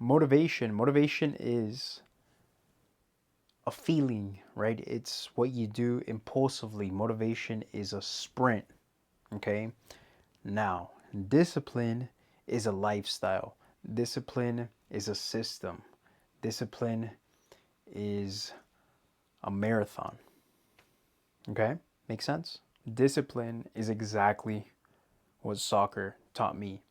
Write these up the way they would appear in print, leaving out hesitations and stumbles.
Motivation is a feeling, right? It's what you do impulsively. Motivation is a sprint, okay? Now, discipline is a lifestyle. Discipline is a system. Discipline is a marathon. Okay? Make sense? Discipline is exactly what soccer taught me.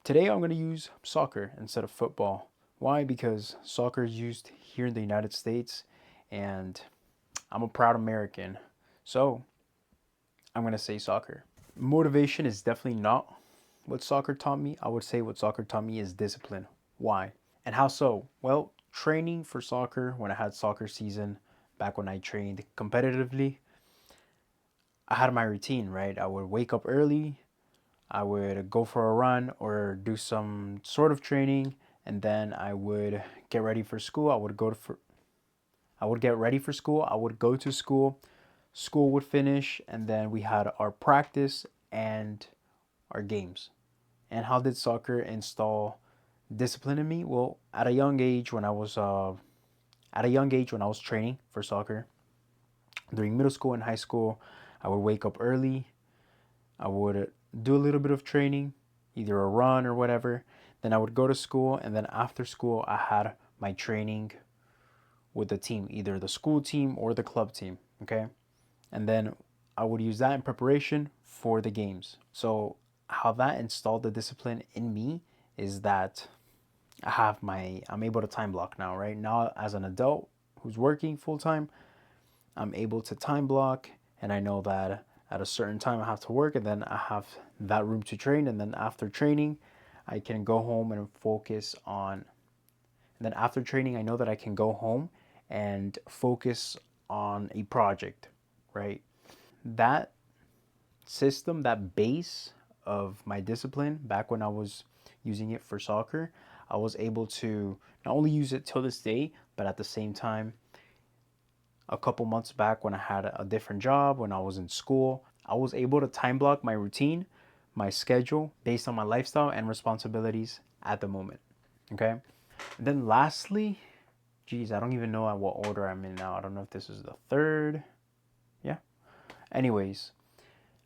Today I'm going to use soccer instead of football. Why? Because soccer is used here in the United States and I'm a proud American. So I'm going to say soccer. Motivation is definitely not what soccer taught me. I would say what soccer taught me is discipline. Why? And how so? Well, training for soccer when I had soccer season, back when I trained competitively, I had my routine, right? I would wake up early, I would go for a run or do some sort of training, and then I would get ready for school. I would get ready for school. I would go to school. School would finish, and then we had our practice and our games. And how did soccer install discipline in me? Well, at a young age when I was training for soccer during middle school and high school, I would wake up early. I would do a little bit of training, either a run or whatever. Then I would go to school, and then after school, I had my training with the team, either the school team or the club team. Okay, and then I would use that in preparation for the games. So how that installed the discipline in me is that I'm able to time block now, right? Now as an adult who's working full time, I'm able to time block and I know that at a certain time I have to work and then I have that room to train and then after training I can go home and focus on and then after training I know that I can go home and focus on a project, right? That system, that base of my discipline back when I was using it for soccer, I was able to not only use it till this day, but at the same time, a couple months back when I had a different job, when I was in school, I was able to time block my routine, my schedule based on my lifestyle and responsibilities at the moment. Okay. And then lastly, geez, I don't even know at what order I'm in now. I don't know if this is the third. Yeah. Anyways,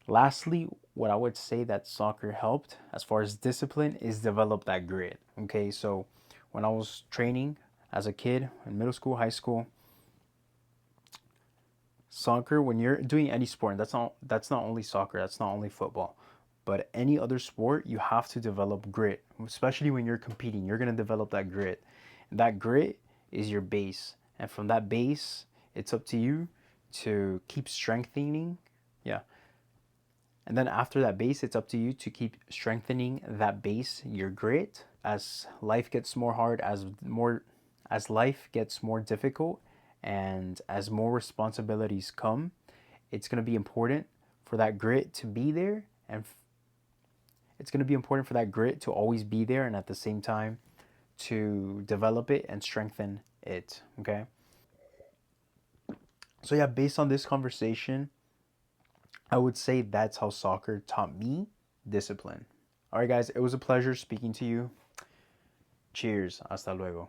lastly, what I would say that soccer helped as far as discipline is develop that grit. Okay, so when I was training as a kid in middle school, high school, soccer, when you're doing any sport, and that's not only soccer, that's not only football, but any other sport, you have to develop grit. Especially when you're competing, you're gonna develop that grit. And that grit is your base. And from that base, it's up to you to keep strengthening. Yeah, and then after that base, it's up to you to keep strengthening that base, your grit. As life gets more hard, as life gets more difficult, and as more responsibilities come, it's gonna be important for that grit to be there, and it's gonna be important for that grit to always be there, and at the same time, to develop it and strengthen it. Okay. So yeah, based on this conversation, I would say that's how soccer taught me discipline. All right, guys, it was a pleasure speaking to you. Cheers. Hasta luego.